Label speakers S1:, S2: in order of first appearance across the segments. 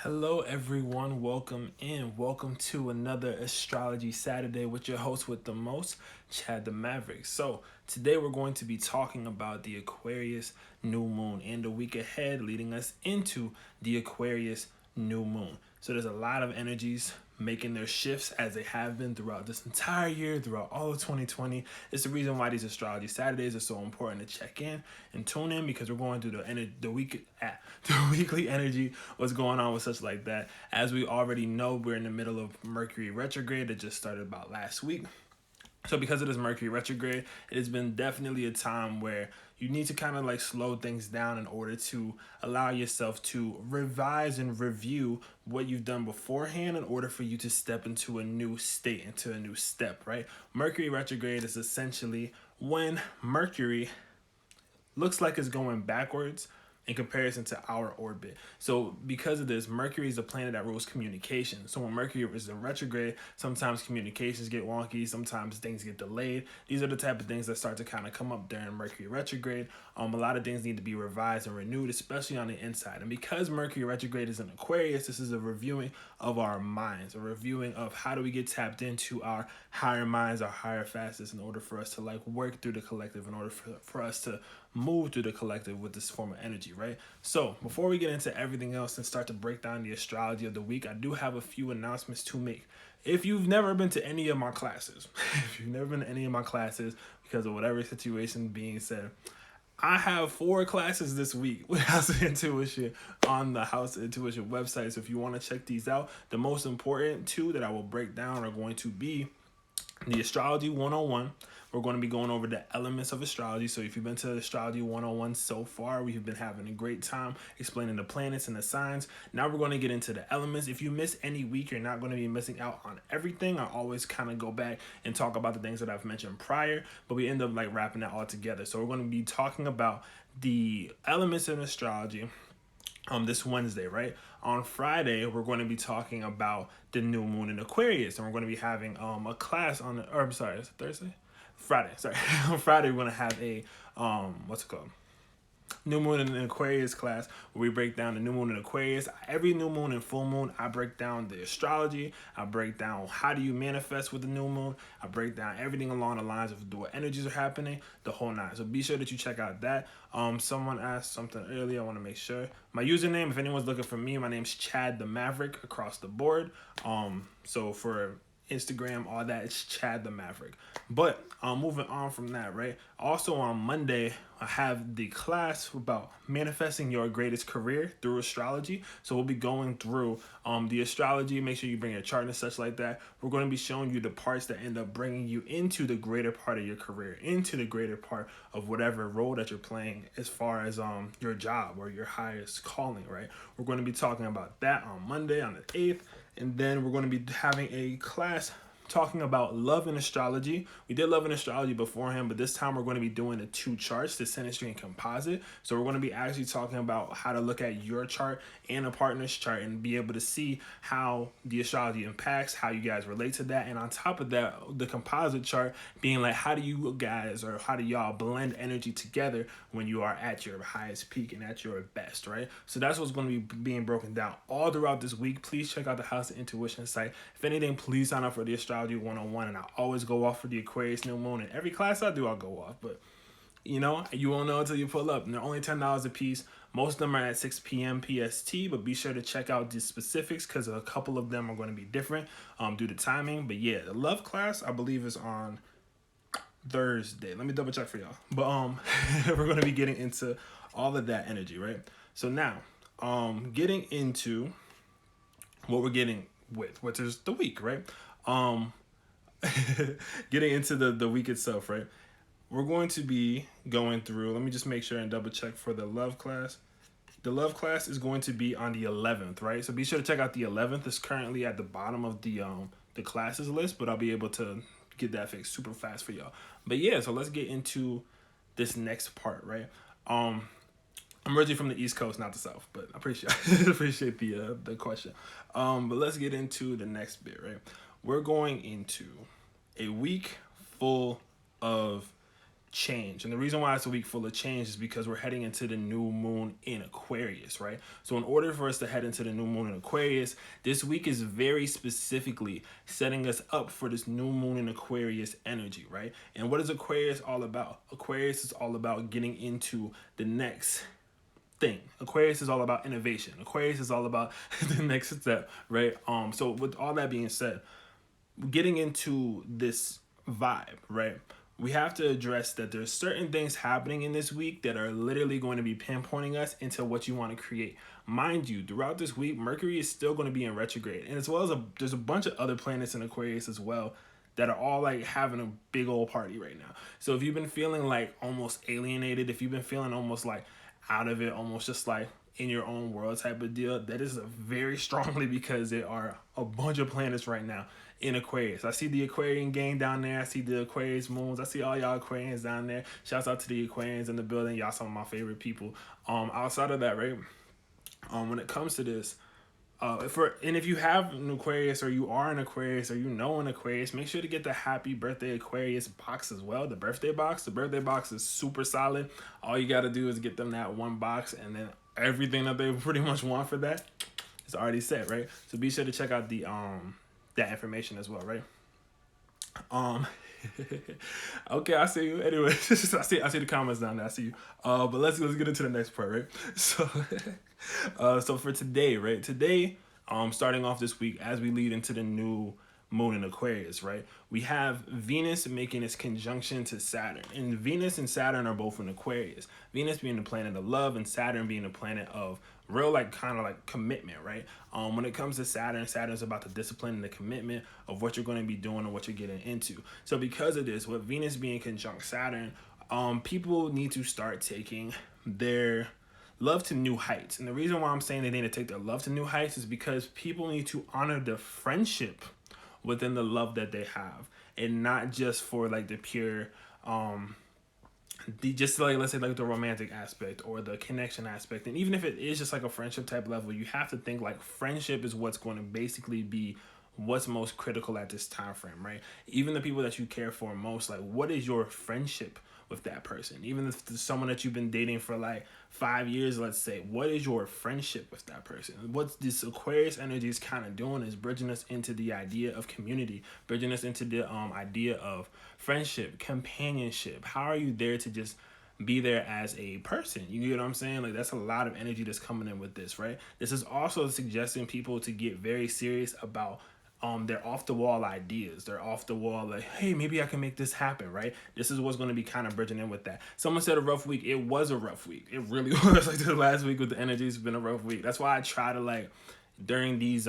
S1: Hello, everyone. Welcome in. Welcome to another Astrology Saturday with your host with the most, Chad the Maverick. So, today we're going to be talking about the Aquarius new moon and the week ahead leading us into the Aquarius new moon. So, there's a lot of energies making their shifts as they have been throughout this entire year, throughout all of 2020. It's the reason why these Astrology Saturdays are so important to check in and tune in, because we're going through the weekly energy, what's going on with such like that. As we already know, we're in the middle of Mercury Retrograde that just started about last week. So because of this Mercury retrograde, it has been definitely a time where you need to kind of like slow things down in order to allow yourself to revise and review what you've done beforehand in order for you to step into a new state, into a new step, right? Mercury retrograde is essentially when Mercury looks like it's going backwards in comparison to our orbit. So because of this, Mercury is a planet that rules communication. So when Mercury is in retrograde, sometimes communications get wonky, sometimes things get delayed. These are the type of things that start to kind of come up during Mercury retrograde. A lot of things need to be revised and renewed, especially on the inside. And because Mercury retrograde is in Aquarius, this is a reviewing of our minds, a reviewing of how do we get tapped into our higher minds, our higher facets, in order for us to like work through the collective, in order for us to move through the collective with this form of energy, right? So before we get into everything else and start to break down the astrology of the week, I do have a few announcements to make. If you've never been to any of my classes, because of whatever situation being said, I have 4 classes this week with House of Intuition on the House of Intuition website. So if you want to check these out, the most important 2 that I will break down are going to be the Astrology 101. We're going to be going over the elements of astrology. So if you've been to Astrology 101 so far, we've been having a great time explaining the planets and the signs. Now we're going to get into the elements. If you miss any week, you're not going to be missing out on everything. I always kind of go back and talk about the things that I've mentioned prior, but we end up like wrapping that all together. So we're going to be talking about the elements in astrology this Wednesday, right? On Friday, we're going to be talking about the new moon in Aquarius, and we're going to be having a class on the, or I'm sorry, is it Thursday? Friday, sorry. On Friday, we're going to have a, what's it called? New moon in Aquarius class, where we break down the new moon in Aquarius. Every new moon and full moon, I break down the astrology. I break down how do you manifest with the new moon. I break down everything along the lines of what energies are happening, the whole nine. So be sure that you check out that. Someone asked something earlier. I want to make sure. My username, if anyone's looking for me, my name's Chad the Maverick across the board. So for Instagram, all that, it's Chad the Maverick. But moving on from that, right? Also on Monday, I have the class about manifesting your greatest career through astrology. So we'll be going through the astrology. Make sure you bring your chart and such like that. We're going to be showing you the parts that end up bringing you into the greater part of your career, into the greater part of whatever role that you're playing as far as your job or your highest calling, right? We're going to be talking about that on Monday on the 8th. And then we're going to be having a class talking about love and astrology. We did love and astrology beforehand, but this time we're going to be doing the 2 charts, the synastry and composite. So we're going to be actually talking about how to look at your chart and a partner's chart and be able to see how the astrology impacts, how you guys relate to that. And on top of that, the composite chart being like, how do you guys, or how do y'all blend energy together when you are at your highest peak and at your best, right? So that's what's going to be being broken down all throughout this week. Please check out the House of Intuition site. If anything, please sign up for the Astrology 101, and I always go off for the Aquarius new moon. In every class I do, I'll go off, but you won't know until you pull up. And they're only $10 a piece. Most of them are at 6 p.m. PST, but be sure to check out the specifics because a couple of them are going to be different due to timing. But yeah, the love class I believe is on Thursday. Let me double check for y'all. But we're going to be getting into all of that energy, right? So now, getting into what we're getting with, which is the week, right? Getting into the week itself, right? We're going to be going through, let me just make sure and double check for the love class. The love class is going to be on the 11th, right? So be sure to check out the 11th. It's currently at the bottom of the classes list, but I'll be able to get that fixed super fast for y'all. But yeah, so let's get into this next part, right? I'm originally from the East Coast, not the South, but I appreciate the question. But let's get into the next bit, right? We're going into a week full of change. And the reason why it's a week full of change is because we're heading into the new moon in Aquarius, right? So in order for us to head into the new moon in Aquarius, this week is very specifically setting us up for this new moon in Aquarius energy, right? And what is Aquarius all about? Aquarius is all about getting into the next thing. Aquarius is all about innovation. Aquarius is all about the next step, right? So with all that being said, getting into this vibe, right? We have to address that there's certain things happening in this week that are literally going to be pinpointing us into what you want to create. Mind you, throughout this week, Mercury is still going to be in retrograde. And as well as there's a bunch of other planets in Aquarius as well that are all like having a big old party right now. So if you've been feeling like almost alienated, if you've been feeling almost like out of it, almost just like in your own world type of deal, that is very strongly because there are a bunch of planets right now in Aquarius. I see the Aquarian gang down there. I see the Aquarius moons. I see all y'all Aquarians down there. Shouts out to the Aquarians in the building. Y'all some of my favorite people. Outside of that, right? When it comes to this, if you have an Aquarius or you are an Aquarius or you know an Aquarius, make sure to get the Happy Birthday Aquarius box as well. The birthday box is super solid. All you got to do is get them that one box, and then everything that they pretty much want for that is already set, right? So be sure to check out the that information as well, right? Okay, I see you. Anyway, I see the comments down there. I see you. But let's get into the next part, right? So, so for today, right? Today, starting off this week as we lead into the new moon in Aquarius, right? We have Venus making its conjunction to Saturn, and Venus and Saturn are both in Aquarius. Venus being the planet of love, and Saturn being the planet of real kind of commitment, right? When it comes to Saturn's about the discipline and the commitment of what you're going to be doing and what you're getting into. So because of this, with Venus being conjunct Saturn, people need to start taking their love to new heights. And the reason why I'm saying they need to take their love to new heights is because people need to honor the friendship within the love that they have, and not just for like the pure let's say like the romantic aspect or the connection aspect. And even if it is just like a friendship type level, you have to think like friendship is what's going to basically be what's most critical at this time frame, right? Even the people that you care for most, like what is your friendship with that person? Even if it's someone that you've been dating for like 5 years, let's say, what is your friendship with that person? What this Aquarius energy is kind of doing is bridging us into the idea of community, bridging us into the idea of friendship, companionship. How are you there to just be there as a person? You get what I'm saying? Like that's a lot of energy that's coming in with this, right? This is also suggesting people to get very serious about their off the wall ideas. They're off the wall, like, hey, maybe I can make this happen, right? This is what's going to be kind of bridging in with that. Someone said a rough week. It was a rough week. It really was. Like the last week with the energy has been a rough week. That's why I try to like during these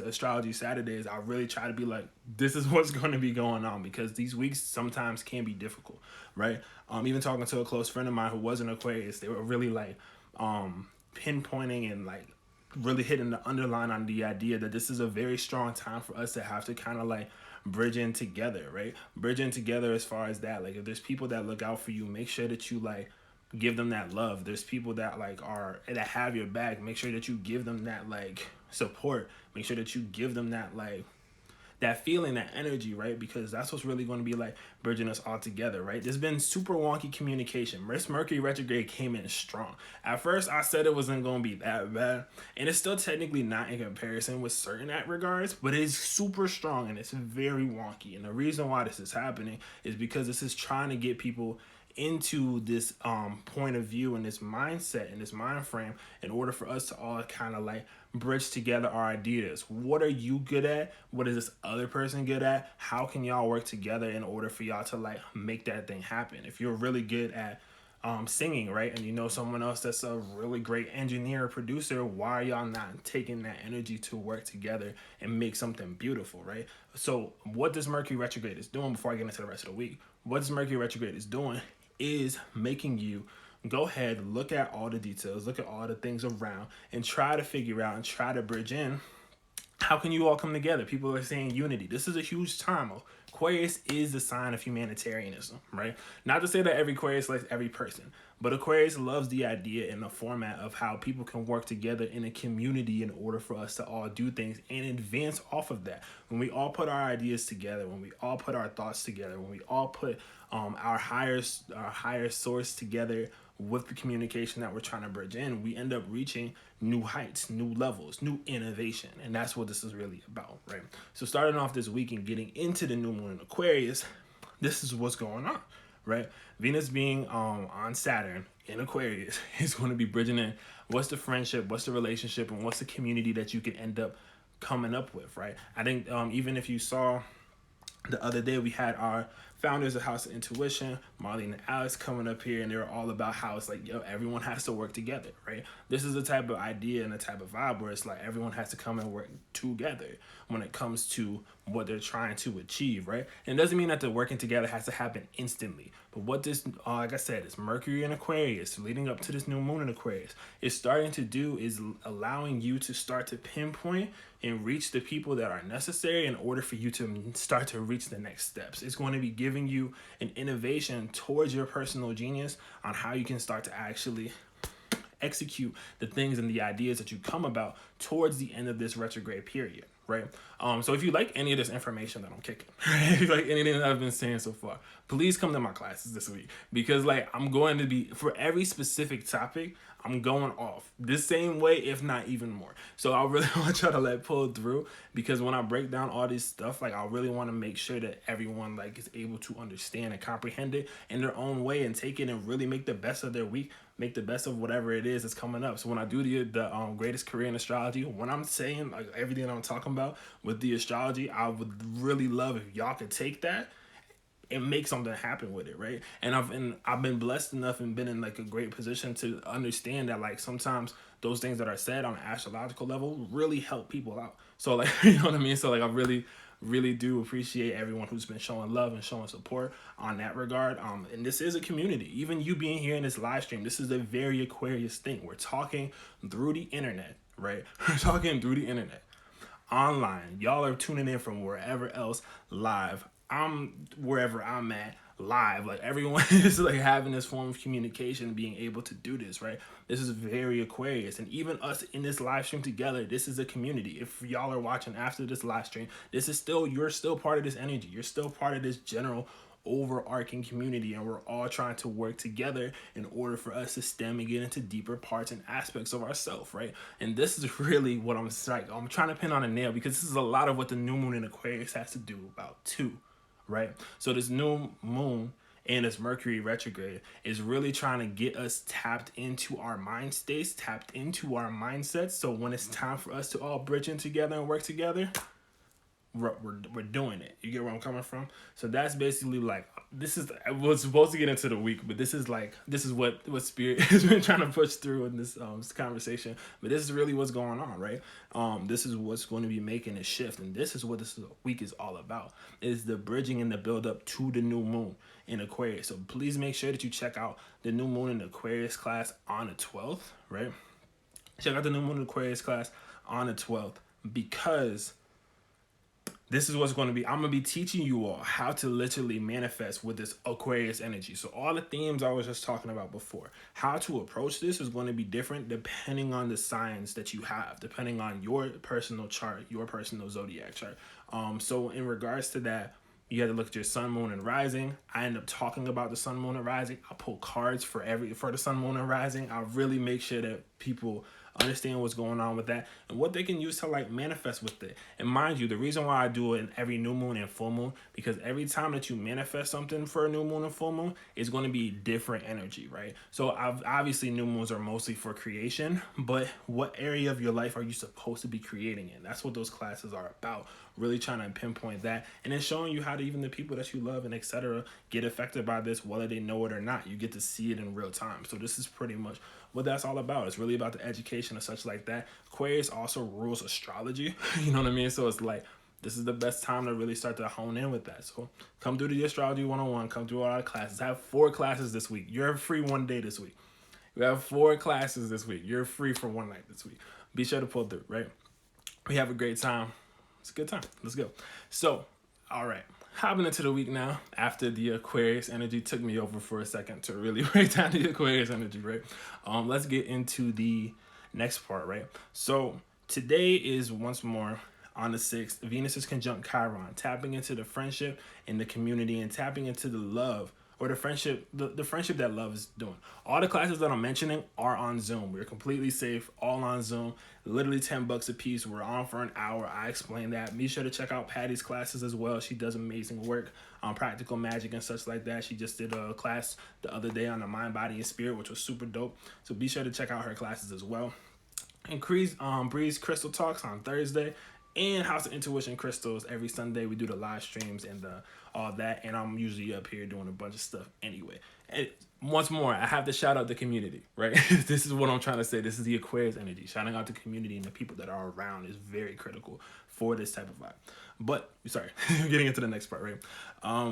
S1: astrology Saturdays, I really try to be like, this is what's going to be going on, because these weeks sometimes can be difficult, right? Even talking to a close friend of mine who was an Aquarius, they were really like pinpointing and like really hitting the underline on the idea that this is a very strong time for us to have to kind of like bridge in together, right? Bridge in together as far as that, like if there's people that look out for you, make sure that you like give them that love. There's people that like that have your back, make sure that you give them that like support. Make sure that you give them that like that feeling, that energy, right? Because that's what's really going to be like bridging us all together, right? There's been super wonky communication. Mercury Retrograde came in strong. At first, I said it wasn't going to be that bad, and it's still technically not in comparison with certain regards, but it's super strong and it's very wonky. And the reason why this is happening is because this is trying to get people into this point of view and this mindset and this mind frame in order for us to all kind of like bridge together our ideas. What are you good at? What is this other person good at? How can y'all work together in order for y'all to like make that thing happen? If you're really good at singing, right, and you know someone else that's a really great engineer or producer, why are y'all not taking that energy to work together and make something beautiful, right? So what this Mercury retrograde is doing, before I get into the rest of the week, what this Mercury retrograde is doing is making you go ahead, look at all the details, look at all the things around, and try to figure out and try to bridge in how can you all come together? People are saying unity. This is a huge time. Aquarius is the sign of humanitarianism, right? Not to say that every Aquarius likes every person, but Aquarius loves the idea and the format of how people can work together in a community in order for us to all do things and advance off of that. When we all put our ideas together, when we all put our thoughts together, when we all put our higher source together with the communication that we're trying to bridge in, we end up reaching new heights, new levels, new innovation. And that's what this is really about, right? So starting off this week and getting into the new moon in Aquarius, this is what's going on, right? Venus being on Saturn in Aquarius is going to be bridging in what's the friendship, what's the relationship, and what's the community that you can end up coming up with, right? I think even if you saw the other day, we had our founders of House of Intuition, Marlene and Alex, coming up here, and they were all about how it's like, yo, everyone has to work together, right? This is the type of idea and the type of vibe where it's like everyone has to come and work together when it comes to what they're trying to achieve, right? And it doesn't mean that the working together has to happen instantly. But what this, like I said, is Mercury in Aquarius, leading up to this new moon in Aquarius, is starting to do is allowing you to start to pinpoint and reach the people that are necessary in order for you to start to reach the next steps. It's going to be giving you an innovation towards your personal genius on how you can start to actually execute the things and the ideas that you come about towards the end of this retrograde period, right? So if you like any of this information that I'm kicking, right? If you like anything that I've been saying so far, please come to my classes this week, because like I'm going to be, for every specific topic, I'm going off the same way, if not even more. So I really want y'all to let pull through, because when I break down all this stuff, like I really want to make sure that everyone like is able to understand and comprehend it in their own way and take it and really make the best of their week, make the best of whatever it is that's coming up. So when I do the greatest career in astrology, when I'm saying like everything that I'm talking about with the astrology, I would really love if y'all could take that and make something happen with it, right? And I've been blessed enough and been in like a great position to understand that like sometimes those things that are said on an astrological level really help people out. So like, you know what I mean? So like I really do appreciate everyone who's been showing love and showing support on that regard. And this is a community. Even you being here in this live stream, this is a very Aquarius thing. We're talking through the internet, right? We're talking through the internet, online. Y'all are tuning in from wherever else live. I'm wherever I'm at live. Like everyone is like having this form of communication, being able to do this, right? This is very Aquarius. And even us in this live stream together, this is a community. If y'all are watching after this live stream, this is still, you're still part of this energy. You're still part of this general overarching community, and we're all trying to work together in order for us to stem and get into deeper parts and aspects of ourselves, right? And this is really what I'm trying to pin on a nail, because this is a lot of what the new moon in Aquarius has to do about too, right? So this new moon and this Mercury retrograde is really trying to get us tapped into our mind states, tapped into our mindsets. So when it's time for us to all bridge in together and work together, we're doing it. You get where I'm coming from? So that's basically like, this is, I was supposed to get into the week, but this is what Spirit has been trying to push through in this conversation. But this is really what's going on, right? This is what's going to be making a shift, and this is what this week is all about, is the bridging and the build up to the new moon in Aquarius. So please make sure that you check out the new moon in Aquarius class on the 12th, right? Check out the new moon in Aquarius class on the 12th, because this is what's going to be, I'm going to be teaching you all how to literally manifest with this Aquarius energy. So all the themes I was just talking about before, how to approach this is going to be different depending on the signs that you have, depending on your personal chart, your personal zodiac chart. So in regards to that, you have to look at your sun, moon, and rising. I end up talking about the sun, moon, and rising. I pull cards for the sun, moon, and rising. I really make sure that people understand what's going on with that and what they can use to like manifest with it. And mind you, the reason why I do it in every new moon and full moon, because every time that you manifest something for a new moon and full moon, it's going to be different energy, right? So obviously new moons are mostly for creation, but what area of your life are you supposed to be creating in? That's what those classes are about. Really trying to pinpoint that, and then showing you how to even the people that you love and etc. get affected by this, whether they know it or not. You get to see it in real time. So this is pretty much what that's all about. It's really about the education and such like that. Aquarius also rules astrology. You know what I mean? So it's like, this is the best time to really start to hone in with that. So come through the Astrology 101. Come through all our classes. I have 4 classes this week. You're free one day this week. We have 4 classes this week. You're free for one night this week. Be sure to pull through, right? We have a great time. It's a good time. Let's go. So, all right. Hopping into the week now, after the Aquarius energy took me over for a second to really break down the Aquarius energy, right? Let's get into the next part, right? So today is once more on the 6th, Venus is conjunct Chiron, tapping into the friendship and the community and tapping into the love or the friendship, the friendship that love is doing. All the classes that I'm mentioning are on Zoom. We're completely safe, all on Zoom, literally $10 a piece. We're on for an hour. I explain that. Be sure to check out Patty's classes as well. She does amazing work on practical magic and such like that. She just did a class the other day on the mind, body, and spirit, which was super dope. So be sure to check out her classes as well. And Breeze Crystal Talks on Thursday, and House of Intuition Crystals every Sunday. We do the live streams and all that, and I'm usually up here doing a bunch of stuff anyway. And once more, I have to shout out the community, right? This is what I'm trying to say. This is the Aquarius energy. Shouting out the community and the people that are around is very critical for this type of vibe. But, sorry, getting into the next part, right?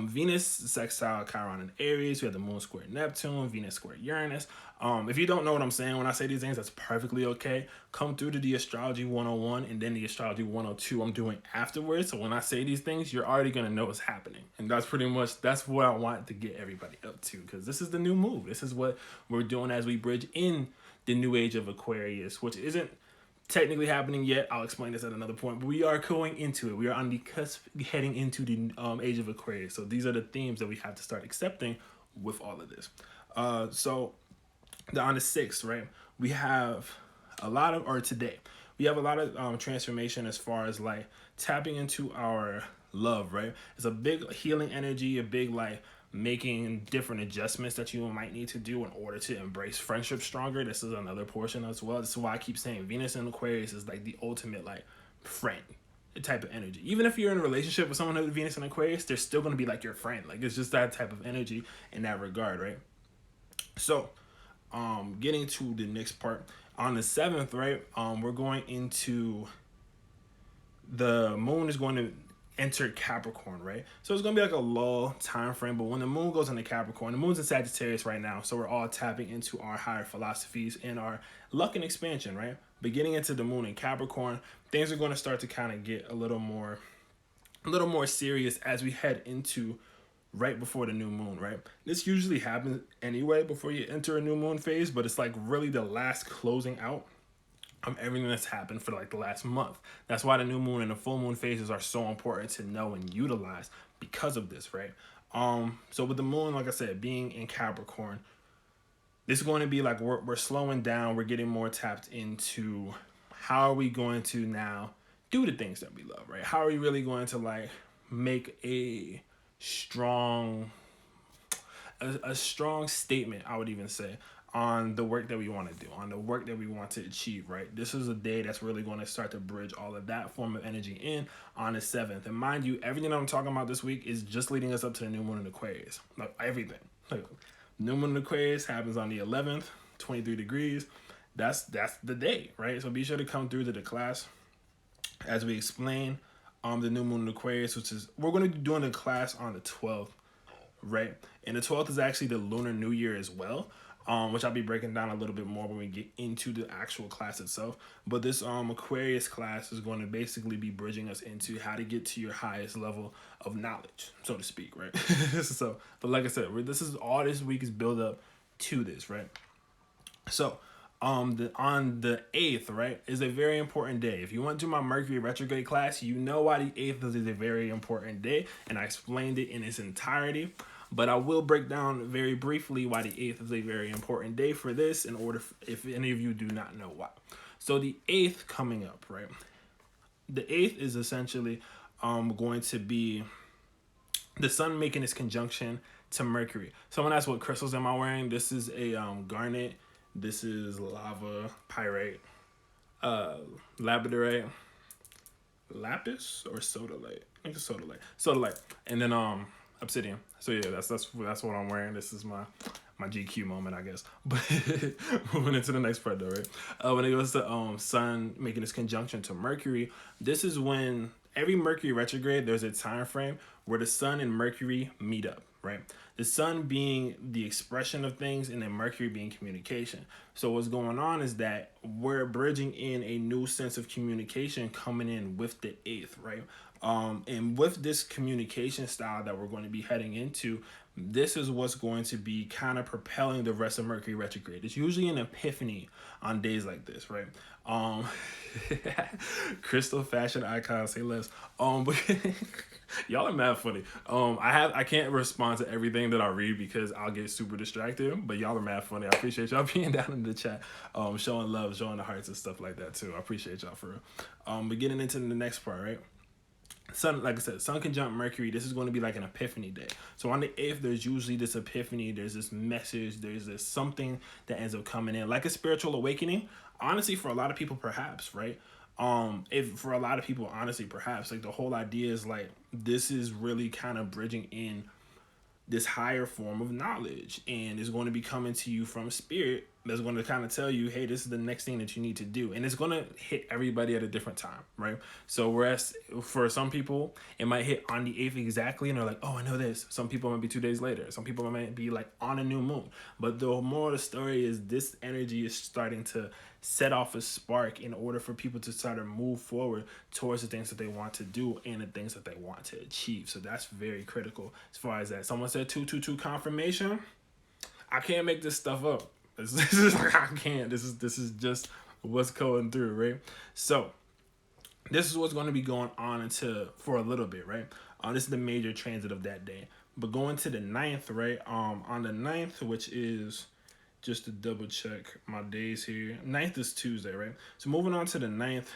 S1: Venus sextile Chiron in Aries. We have the moon square Neptune, Venus square Uranus. If you don't know what I'm saying when I say these things, that's perfectly okay. Come through to the Astrology 101 and then the Astrology 102 I'm doing afterwards. So when I say these things, you're already going to know what's happening. And that's pretty much, that's what I want to get everybody up to, because this is the new move. This is what we're doing as we bridge in the new age of Aquarius, which isn't technically happening yet. I'll explain this at another point, but we are going into it. We are on the cusp heading into the age of Aquarius. So these are the themes that we have to start accepting with all of this. So on the 6th, right, we have a lot of, or today, we have a lot of transformation as far as like tapping into our love, right? It's a big healing energy, a big like making different adjustments that you might need to do in order to embrace friendship stronger. This is another portion as well. This is why I keep saying Venus in Aquarius is like the ultimate like friend type of energy. Even if you're in a relationship with someone with Venus in Aquarius, they're still going to be like your friend. Like it's just that type of energy in that regard, right? So getting to the next part on the 7th, right? We're going into, the moon is going to enter Capricorn, right? So it's gonna be like a lull time frame, but when the moon goes into Capricorn, the moon's in Sagittarius right now, so we're all tapping into our higher philosophies and our luck and expansion, right? But getting into the moon in Capricorn, things are going to start to kind of get a little more serious as we head into right before the new moon, right? This usually happens anyway before you enter a new moon phase, but it's like really the last closing out everything that's happened for like the last month. That's why the new moon and the full moon phases are so important to know and utilize because of this, right? So with the moon, like I said, being in Capricorn, this is going to be like we're slowing down, we're getting more tapped into how are we going to now do the things that we love, right? How are we really going to like make a strong statement, I would even say, on the work that we want to do, on the work that we want to achieve, right? This is a day that's really going to start to bridge all of that form of energy in on the 7th. And mind you, everything I'm talking about this week is just leading us up to the new moon in Aquarius. Like everything. Like, new moon in Aquarius happens on the 11th, 23 degrees. That's the day, right? So be sure to come through to the class as we explain the new moon in Aquarius, which is, we're going to be doing the class on the 12th, right? And the 12th is actually the Lunar New Year as well, which I'll be breaking down a little bit more when we get into the actual class itself. But this Aquarius class is going to basically be bridging us into how to get to your highest level of knowledge, so to speak, right? So, but like I said, this is all this week is build up to this, right? So, on the 8th, right, is a very important day. If you went to my Mercury Retrograde class, you know why the 8th is a very important day, and I explained it in its entirety. But I will break down very briefly why the 8th is a very important day for this, in order if any of you do not know why. So the 8th coming up, right? The 8th is essentially going to be the sun making its conjunction to Mercury. Someone asked, what crystals am I wearing? This is a garnet. This is lava, pyrite, labradorite, lapis, or sodalite. I think it's sodalite, and then obsidian. So yeah, that's what I'm wearing. This is my GQ moment, I guess. But moving into the next part though, right? When it goes to sun making this conjunction to Mercury, this is when every Mercury retrograde, there's a time frame where the sun and Mercury meet up, right? The sun being the expression of things and then Mercury being communication. So what's going on is that we're bridging in a new sense of communication coming in with the 8th, right? And with this communication style that we're going to be heading into, this is what's going to be kind of propelling the rest of Mercury retrograde. It's usually an epiphany on days like this, right? Crystal fashion icon, say less. But y'all are mad funny. I can't respond to everything that I read because I'll get super distracted. But y'all are mad funny. I appreciate y'all being down in the chat, showing love, showing the hearts and stuff like that too. I appreciate y'all for real. But getting into the next part, right? Sun, like I said, Sun conjunct Mercury. This is going to be like an epiphany day. So on the 8th, there's usually this epiphany. There's this message. There's this something that ends up coming in, like a spiritual awakening. Honestly, for a lot of people, perhaps, right? If for a lot of people, honestly, perhaps, like the whole idea is like this is really kind of bridging in this higher form of knowledge, and is going to be coming to you from spirit that's going to kind of tell you, hey, this is the next thing that you need to do. And it's going to hit everybody at a different time, right? So whereas for some people it might hit on the 8th exactly and they're like, oh, I know this. Some people might be 2 days later. Some people might be like on a new moon. But the moral of the story is this energy is starting to set off a spark in order for people to start to move forward towards the things that they want to do and the things that they want to achieve. So that's very critical as far as that. Someone said 222 confirmation. I can't make this stuff up. This is like, I can't. This is just what's going through, right? So this is what's going to be going on for a little bit, right? This is the major transit of that day. But going to the 9th, right? On the 9th, which is, just to double check my days here, 9th is Tuesday, right? So moving on to the 9th,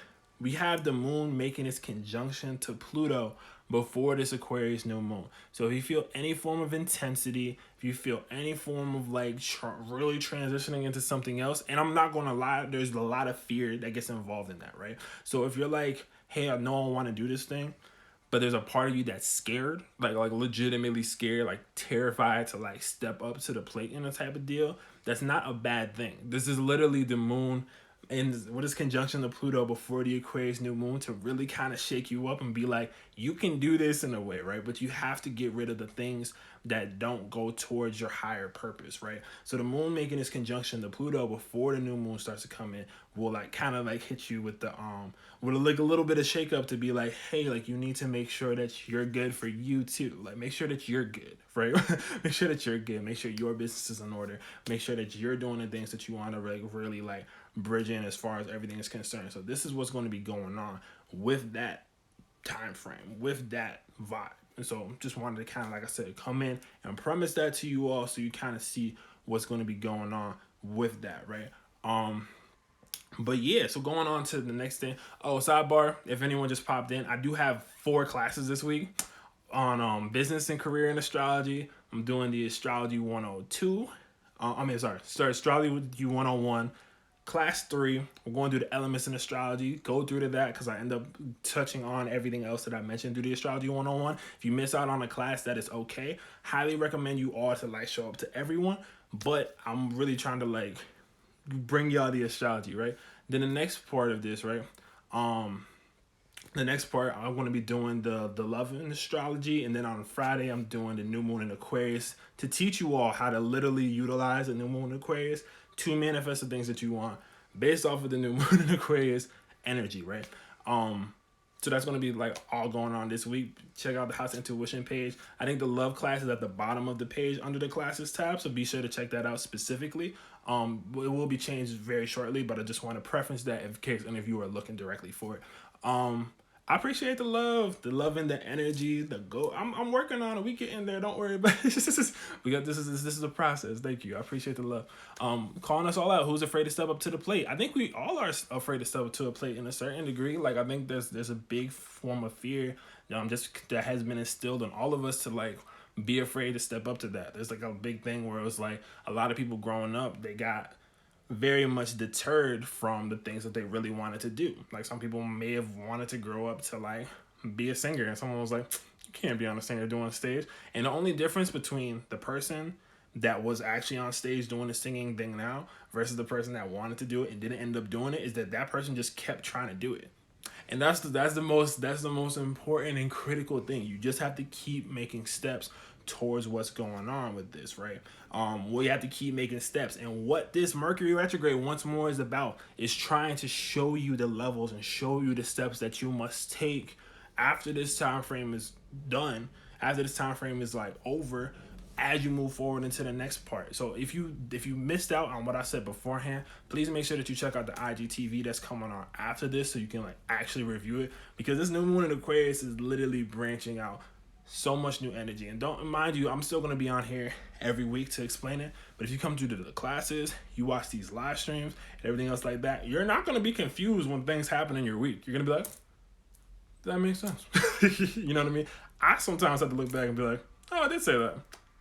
S1: we have the moon making its conjunction to Pluto before this Aquarius new moon. So if you feel any form of intensity, if you feel any form of like really transitioning into something else, and I'm not going to lie, there's a lot of fear that gets involved in that, right? So if you're like, hey, I know I want to do this thing, but there's a part of you that's scared, like legitimately scared, like terrified to like step up to the plate in a type of deal, that's not a bad thing. This is literally the moon and with this conjunction to Pluto before the Aquarius new moon to really kind of shake you up and be like, you can do this in a way, right? But you have to get rid of the things that don't go towards your higher purpose, right? So the moon making this conjunction to Pluto before the new moon starts to come in will like kind of like hit you with the with like a little bit of shake up to be like, hey, like you need to make sure that you're good for you too. Like make sure that you're good, right? Make sure that you're good. Make sure your business is in order. Make sure that you're doing the things that you want to really like bridge in as far as everything is concerned. So this is what's going to be going on with that time frame, with that vibe. And so just wanted to kind of, like I said, come in and premise that to you all so you kind of see what's going to be going on with that, right? But yeah, so going on to the next thing. Oh, sidebar, if anyone just popped in, I do have 4 classes this week on business and career in astrology. I'm doing the Astrology 102. Astrology 101. Class 3, we're going to do the elements in astrology. Go through to that because I end up touching on everything else that I mentioned through the Astrology 101. If you miss out on a class, that is okay. Highly recommend you all to like show up to everyone. But I'm really trying to like bring y'all the astrology, right? Then the next part of this, right? The next part, I'm going to be doing the love in astrology. And then on Friday, I'm doing the new moon in Aquarius to teach you all how to literally utilize the new moon in Aquarius to manifest the things that you want based off of the new moon in Aquarius energy, right? So that's going to be like all going on this week. Check out the House Intuition page. I think the love class is at the bottom of the page under the classes tab, so be sure to check that out specifically. It will be changed very shortly, but I just want to preference that in case any of you are looking directly for it. I appreciate the love and the energy, the go. I'm working on it. We get in there. Don't worry about it. This is a process. Thank you. I appreciate the love. Calling us all out. Who's afraid to step up to the plate? I think we all are afraid to step up to a plate in a certain degree. Like I think there's a big form of fear, just that has been instilled in all of us to like be afraid to step up to that. There's like a big thing where it was like a lot of people growing up, they got very much deterred from the things that they really wanted to do. Like some people may have wanted to grow up to like be a singer, and someone was like, you can't be on a singer doing a stage. And the only difference between the person that was actually on stage doing the singing thing now versus the person that wanted to do it and didn't end up doing it is that person just kept trying to do it. And that's the most important and critical thing. You just have to keep making steps towards what's going on with this, right? We have to keep making steps. And what this Mercury retrograde once more is about is trying to show you the levels and show you the steps that you must take after this time frame is done, after this time frame is like over, as you move forward into the next part. So if you missed out on what I said beforehand, please make sure that you check out the IGTV that's coming on after this so you can like actually review it, because this new moon in Aquarius is literally branching out so much new energy. And don't mind you, I'm still going to be on here every week to explain it, but if you come to the classes, you watch these live streams and everything else like that, you're not going to be confused when things happen in your week. You're going to be like, that makes sense. You know what I mean? I sometimes have to look back and be like, oh, I did say that.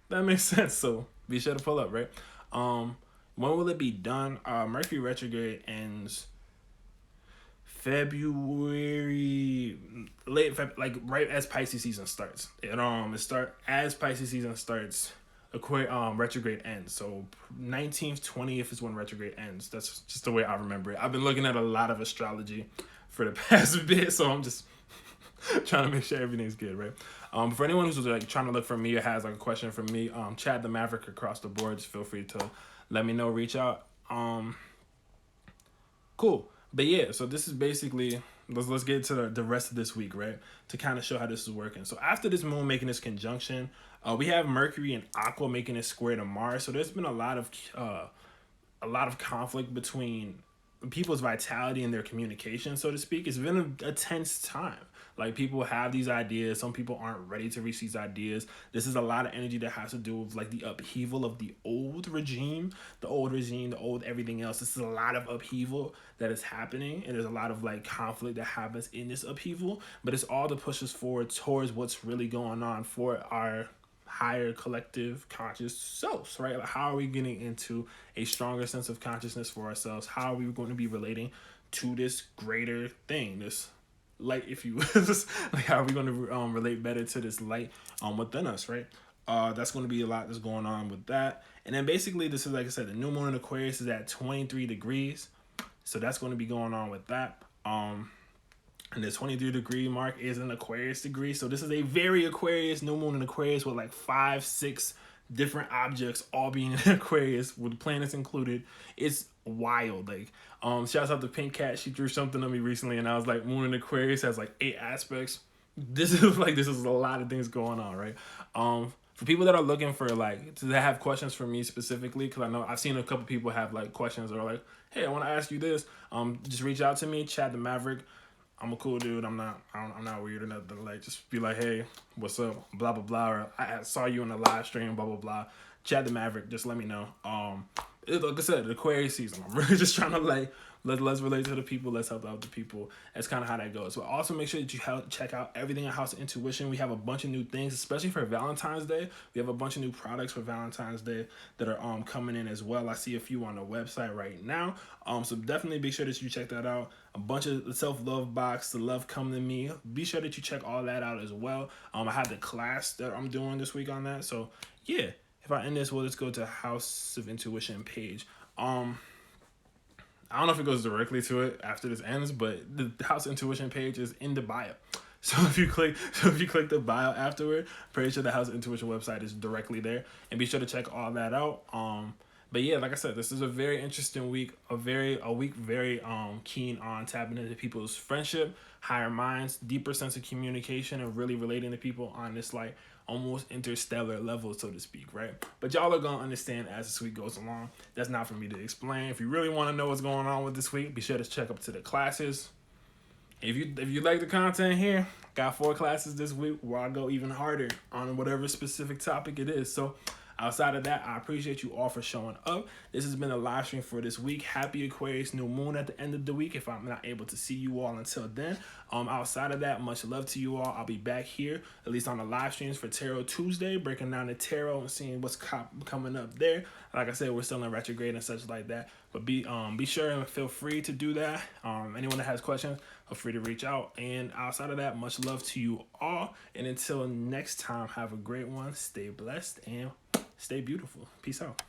S1: That makes sense. So be sure to pull up, right? When will it be done? Mercury retrograde ends February, like right as Pisces season starts. As Pisces season starts. Retrograde ends. So 19th, 20th is when retrograde ends. That's just the way I remember it. I've been looking at a lot of astrology for the past bit, so I'm just trying to make sure everything's good, right? For anyone who's like trying to look for me or has like a question for me, Chad the Maverick across the board, just feel free to let me know, reach out. Cool. But yeah, so this is basically, let's get to the rest of this week, right? To kind of show how this is working. So after this moon making this conjunction, we have Mercury and Aqua making this square to Mars. So there's been a lot of conflict between people's vitality and their communication, so to speak. It's been a tense time. Like, people have these ideas. Some people aren't ready to reach these ideas. This is a lot of energy that has to do with like the upheaval of the old regime, the old everything else. This is a lot of upheaval that is happening, and there's a lot of like conflict that happens in this upheaval, but it's all to push us forward towards what's really going on for our higher collective conscious selves, right? Like, how are we getting into a stronger sense of consciousness for ourselves? How are we going to be relating to this greater thing, this light, if you like, how are we going to relate better to this light within us, right? That's going to be a lot that's going on with that. And then basically, this is, like I said, the new moon in Aquarius is at 23 degrees, so that's going to be going on with that. And the 23-degree mark is an Aquarius degree. So this is a very Aquarius new moon in Aquarius with like 5-6 different objects all being in Aquarius with planets included. It's wild. Like, shouts out to Pink Cat. She drew something on me recently and I was like, moon in Aquarius has like 8 aspects. This is a lot of things going on, right? For people that are looking for like to have questions for me specifically, because I know I've seen a couple people have like questions or like, hey, I want to ask you this. Just reach out to me, Chad the Maverick. I'm a cool dude. I'm not weird or nothing. Like, just be like, hey, what's up? Blah blah blah. Or I saw you in a live stream. Blah blah blah. Chad the Maverick. Just let me know. Like I said, the Aquarius season. I'm really just trying to like let's relate to the people. Let's help out the people. That's kind of how that goes. So also make sure that you check out everything at House of Intuition. We have a bunch of new things, especially for Valentine's Day. We have a bunch of new products for Valentine's Day that are coming in as well. I see a few on the website right now. So definitely be sure that you check that out. A bunch of the self-love box, the love come to me. Be sure that you check all that out as well. I have the class that I'm doing this week on that. So yeah, if I end this, we'll just go to House of Intuition page. I don't know if it goes directly to it after this ends, but the House Intuition page is in the bio. So if you click the bio afterward, pretty sure the House Intuition website is directly there, and be sure to check all that out. But yeah, like I said, this is a very interesting week, a week very keen on tapping into people's friendship, higher minds, deeper sense of communication, and really relating to people on this like almost interstellar level, so to speak, right? But y'all are gonna understand as this week goes along. That's not for me to explain. If you really want to know what's going on with this week, be sure to check up to the classes. If you like the content here, got 4 classes this week where I go even harder on whatever specific topic it is. So outside of that, I appreciate you all for showing up. This has been a live stream for this week. Happy Aquarius new moon at the end of the week if I'm not able to see you all until then. Outside of that, much love to you all. I'll be back here, at least on the live streams for Tarot Tuesday, breaking down the tarot and seeing what's coming up there. Like I said, we're still in retrograde and such like that. But be sure and feel free to do that. Anyone that has questions, feel free to reach out. And outside of that, much love to you all. And until next time, have a great one. Stay blessed and stay beautiful. Peace out.